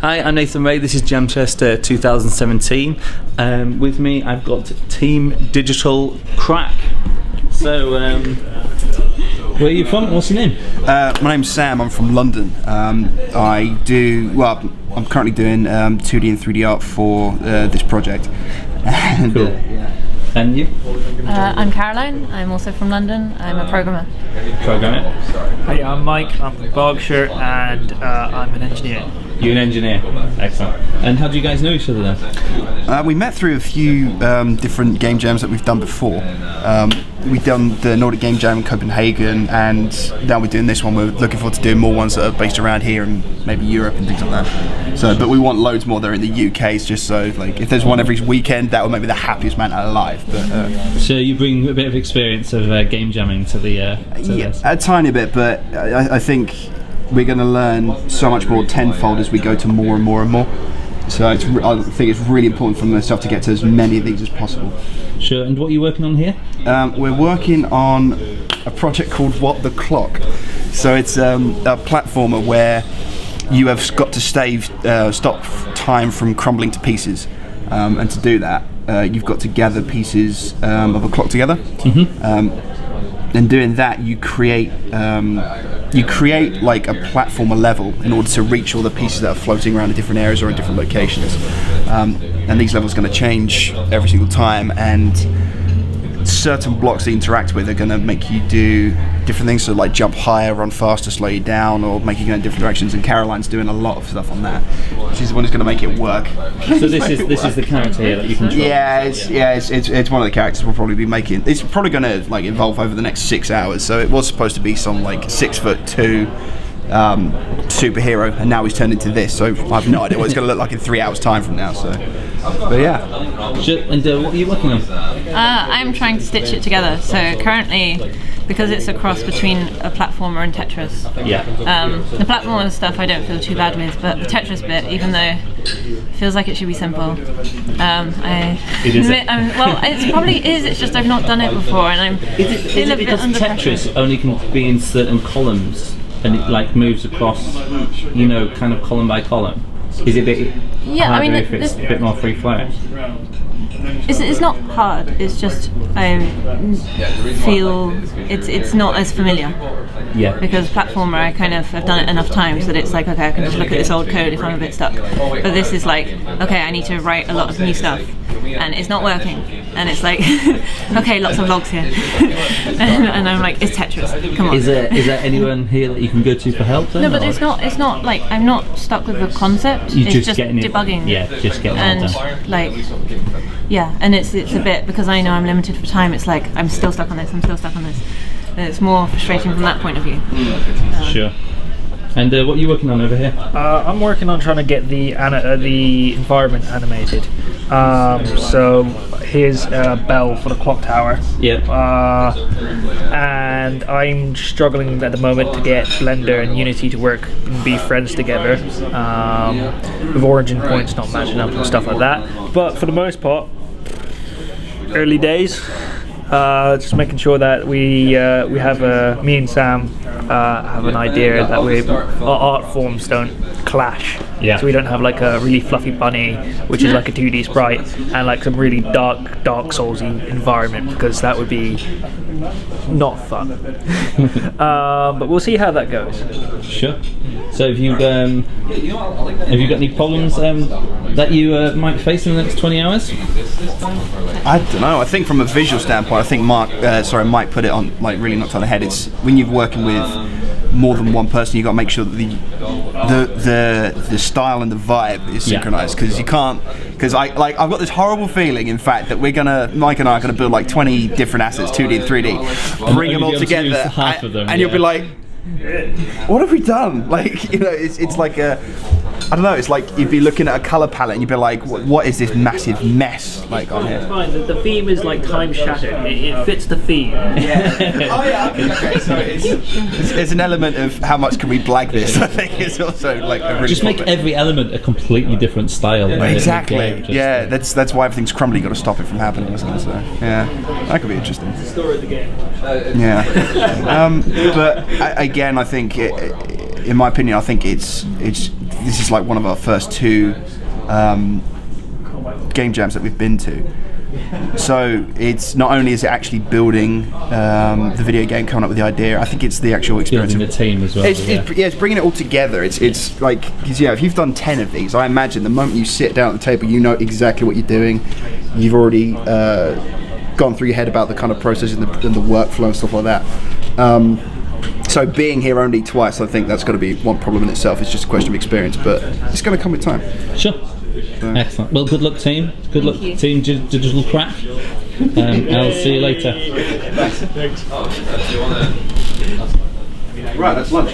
Hi, I'm Nathan Ray. This is Jamchester 2017. With me, I've got Team Digital Crack. So, where are you from? What's your name? My name's Sam. I'm from London. I'm currently doing 2D and 3D art for this project. And, cool. And you? I'm Caroline. I'm also from London. I'm a programmer. Hey, I'm Mike. I'm from Berkshire, and I'm an engineer. You're an engineer. Excellent. And how do you guys know each other then? We met through a few different game jams that we've done before. We've done the Nordic Game Jam in Copenhagen, and now we're doing this one. We're looking forward to doing more ones that are based around here and maybe Europe and things like that. So, but we want loads more there in the UK, just so like if there's one every weekend, that would make me the happiest man alive. But so you bring a bit of experience of game jamming to the yeah, a tiny bit, but I think we're going to learn so much more tenfold as we go to more and more and more. So I think it's really important for myself to get to as many of these as possible. Sure. And what are you working on here? We're working on a project called What the Clock. So it's a platformer where you have got to stop time from crumbling to pieces. And to do that, you've got to gather pieces of a clock together. Mm-hmm. And doing that, you create like a platformer level in order to reach all the pieces that are floating around in different areas or in different locations. And these levels are going to change every single time, and certain blocks that you interact with are going to make you do different things, so like jump higher, run faster, slow you down, or make you go in different directions. And Caroline's doing a lot of stuff on that. She's the one who's going to make it work. So this is the character here that you control. It's one of the characters we'll probably be making. It's probably going to like evolve over the next 6 hours. So it was supposed to be some like 6'2" superhero, and now he's turned into this. So I have no idea what it's going to look like in 3 hours time from now. So, but yeah. And what are you working on? I'm trying to stitch it together. So currently, because it's a cross between a platformer and Tetris. Yeah. The platformer stuff I don't feel too bad with, but the Tetris bit, even though it feels like it should be simple, it isn't. Well, it probably is. It's just I've not done it before, and I'm feeling a bit under pressure. Tetris only can be in certain columns, and it like moves across, kind of column by column. Is it a bit harder if it's a bit more free flowing? It's not hard. It's just I feel it's not as familiar. Yeah. Because platformer, I kind of have done it enough times that it's like, okay, I can just look at this old code if I'm a bit stuck. But this is like, okay, I need to write a lot of new stuff, and it's not working. And it's like, okay, lots of logs here, and I'm like, it's Tetris. Come on. Is there anyone here that you can go to for help then? No, but it's not like I'm not stuck with the concept. It's just debugging. Yeah, just getting it done. And like, yeah, and it's a bit, because I know I'm limited for time. It's like I'm still stuck on this. And it's more frustrating from that point of view. Sure. And what are you working on over here? I'm working on trying to get the environment animated. So here's a bell for the clock tower. Yeah. And I'm struggling at the moment to get Blender and Unity to work and be friends together. With origin points not matching up and stuff like that. But for the most part, early days. Just making sure that we have me and Sam have an idea that our art forms don't clash. Yeah. So we don't have like a really fluffy bunny, which is like a 2D sprite, and like some really dark Soulsy environment, because that would be not fun. But we'll see how that goes. Sure. So have you got any problems that you might face in the next 20 hours? I don't know. I think from a visual standpoint, I think Mike put it on, like, really knocked on the head. It's when you're working with more than one person, you got to make sure that the style and the vibe is synchronized, because you can't. Because I've got this horrible feeling, in fact, that Mike and I are gonna build like 20 different assets, 2D and 3D, bring them all together, and you'll be like, what have we done? Like, it's like I don't know, it's like you'd be looking at a colour palette and you'd be like, what is this massive mess like on here? It's fine, the theme is like time shattered, it fits the theme. Yeah. Oh yeah, okay, so it's an element of how much can we blag this. I think it's also like a really just make every element a completely different style. Exactly. That's why everything's crumbly. You've got to stop it from happening. So yeah, that could be interesting. It's the story of the game. Yeah. But again, I think in my opinion, I think it's this is like one of our first 2 game jams that we've been to. So it's not only is it actually building the video game, coming up with the idea. I think it's the actual experience. Building the team as well. It's bringing it all together. It's like, because if you've done 10 of these, I imagine the moment you sit down at the table, you know exactly what you're doing. You've already gone through your head about the kind of process and the workflow and stuff like that. So being here only twice, I think that's got to be one problem in itself. It's just a question of experience, but it's going to come with time. Sure. Excellent. Well, good luck, team. Good luck, team Digital Crack. I'll see you later. Right, that's lunch.